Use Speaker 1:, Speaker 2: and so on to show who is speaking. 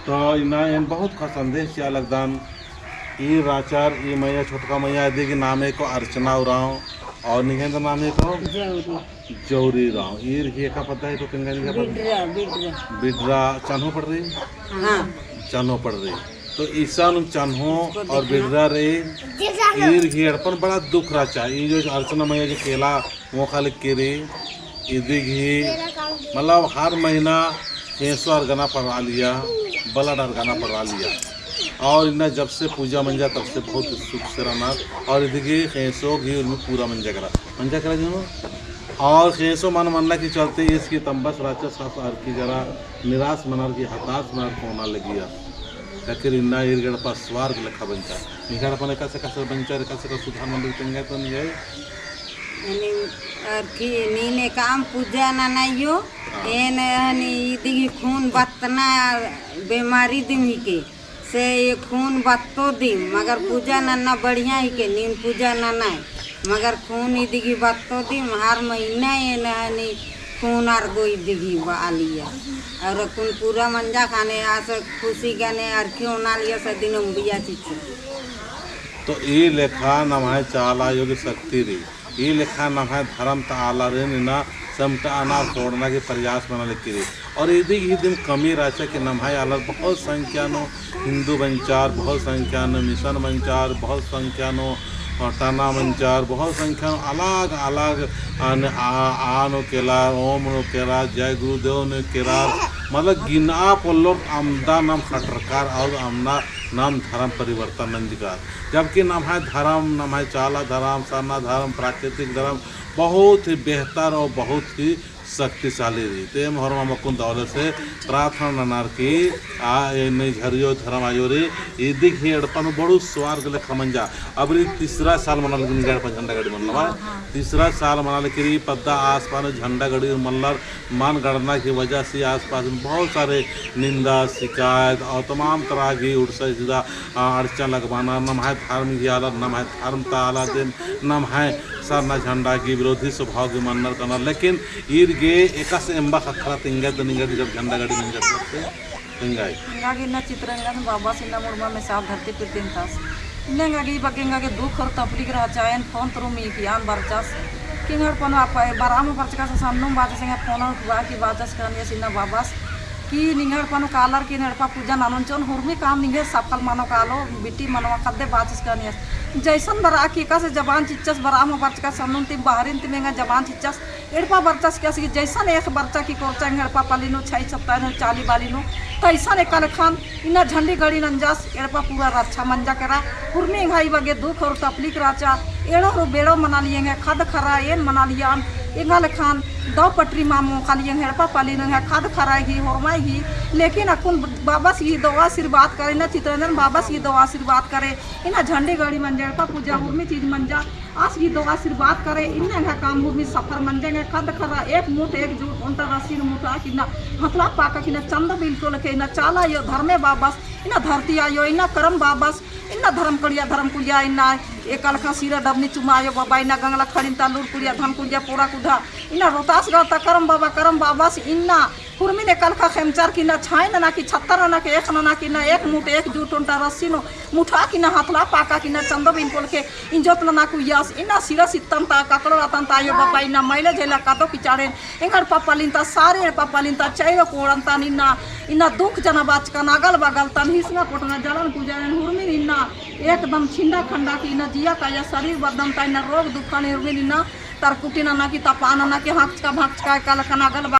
Speaker 1: तो इना इन बहुत का संदेश किया लगदान ई राचार ई मैया छोटका मैया यदि के नामे को अर्चना उराव और निगेंद नामे को जौरी राव ईर ही का पता है तो कंगनी का पता बिडरा चानो पड़ रही
Speaker 2: हाँ
Speaker 1: चानो पड़ रही तो ईसा चानो और बिडरा रे ईर ही अड़पन बड़ा दुख राचा ये जो अर्चना मैया जो केला वो खाली केरी इदी घी मतलब हर महीना 500 गना पड़ा लिया बलड गना पड़ा लिया और इन्हें जब से पूजा मंजा तब से बहुत सुख से रहना और इधर खेसो घी उनमें पूरा मंजा करा जो और खेसो मनला की चलते इसकी तंबस राक्षस की जरा निराश मनार की हताश मनार होना लगी ताकि इन्ना इरगड़ पर स्वार लखा बनता निगाड़ अपन कैसे बनचा कैसे सुधार मंदिर चंगा तो नहीं है
Speaker 2: नीने काम पूजा ना नाइयो एन इदी खून बतना बीमारी दिम ही के से ये खून बत्तो दिम मगर पूजा ना बढ़िया ही के नीन पूजा ना मगर खून इदी बत्तो दिम हर महीना ये नहनी खून आर गो इदी आलिया और खून पूरा मंजा खाने आस खुशी गाने और क्यों ना लिया सदिन बिया चीज
Speaker 1: तो ये लेखा नमाय चाला योगी शक्ति री ये लेखा नमाय धर्म ताला रे ना समटा अना छोड़ना के प्रयास बना लेती रही और यदि ही दिन कमी राचा के नमाय अलग बहुत संख्या नो हिंदू बंचार बहुत संख्या नो मिशन बंचार बहुत संख्या नो टाना बंचार बहुत संख्या अलग अलग आनो केला ओम नो केला जय गुरुदेव ने केला मतलब गिना पोलो आमदा नाम खटरकार और आमना नाम धर्म परिवर्तन नंदिकार जबकि नाम है धर्म नाम है चाला धर्म सरना धर्म प्राकृतिक धर्म बहुत ही बेहतर और बहुत ही शक्तिशाली रही ते हरमा मकुन दौलत से प्रार्थना ननार की नहीं झरियो धर्म आयो रे इदिक ही अड़पन बड़ू स्वार गले खमंजा अब तीसरा साल मना लगी झंडा गाड़ी मनला तीसरा साल मना लगी पद्दा आसपास झंडा गाड़ी मल्लर मान गणना की वजह से आसपास में बहुत सारे निंदा शिकायत और तमाम तरह की उड़सा सीधा अड़चन लगवाना नम है धर्म की आलत नम है धर्म का आलत नम है सरना झंडा की विरोधी स्वभाव की मन्नर करना लेकिन ईर गे एक एम्बा खखरा तिंगा तो निंगा जब झंडा गाड़ी में जाते तिंगाई
Speaker 3: ಹಿಂಗಾಗಿ ಇನ್ನ ಚಿತ್ರರಂಗನ ಬಾಬಾ ಸಿನ್ನ ಮುರ್ಮ में साफ धरती पर दिन तास ಇನ್ನಂಗಾಗಿ ಬಗ್ಗೆಂಗಾಗಿ दुख और तकलीफ रहा चायन फोन तरो मी कियान बरचास किंगर पन आप बाराम बरचका सन्नु बाजा संगे फोन हुआ की बाजास करने सिन्ना बाबास की निंगर पन कालर की नड़पा पूजा नानचन हुरमी काम निंगे सफल मानो कालो बिटी मनवा कदे बाजास करने जैसन बरा की का से जबान चिच्चस बराम बरचका सन्नु तिम बाहरिन तिमेंगा जबान चिच्चस एड़पा बरचस कैसे जैसन एक बरचा की कोरचा एड़पा पालिनो छाई सप्ताह चाली बालिनो तैसा ने कल खान इना झंडी गड़ी नंजास एड़पा पूरा रक्षा मंजा करा हुरमी घाई बगे दुख और तकलीफ राचा एड़ो रो बेड़ो मना लिएंगे खद खरा एन मना लिया इंगाल खान दो पटरी मामो खाली हेड़पा पाली है खद खराएगी होरमाएगी लेकिन अकुन बाबा से दो आशीर्वाद करे ना चित्रंजन बाबा से दो आशीर्वाद करे इना झंडी गड़ी मंजा एड़पा पूजा हुरमी चीज मंजा आज की दो आशीर्वाद करे इन्हें का काम हुरमी सफर मंजेंगे खद खरा एक मुठ एक जूट उनता रसी मुठा कि ना हथला पाका कि ना चंद बिल्कुल के ना चाला यो धर्मे बाबस इना धरती आयो इना करम बाबस इन्ना धर्म कुलिया इन्ना एक अलखा सिरा डबनी चुमायो बाबा इन्ना गंगला खड़िनता लूर कुलिया धन कुलिया पूरा कुधा इन्ना रोतास गाता करम बाबा से इन्ना हुरमी ने कलखा खेमचार की ना छाए ना कि छत्तर ना कि एक ना कि ना एक मुठ एक जूट उनता रस्सी नो मुठा कि ना हाथला पाका कि ना चंदो बिनकोल के इंजोत ना कु यस इन्ना सिरा सित्तम ता ककड़ो रतन ता यो बाबा इन्ना मैले झेला कादो पिचाड़े एंगर पापालिनता सारे पापालिनता चाइरो कोड़ंता निन्ना इन्ना दुख जना बाचका नागल बगल तन हिसना पोटना जलन पूजन हुरमी इन्ना एकदम छिंडा खंडा की ना जिया का या शरीर बदम ता इन्ना रोग दुख ने हुरमी इन्ना तरकुटी ना कि तपाना ना कि हाथ का कल कनागल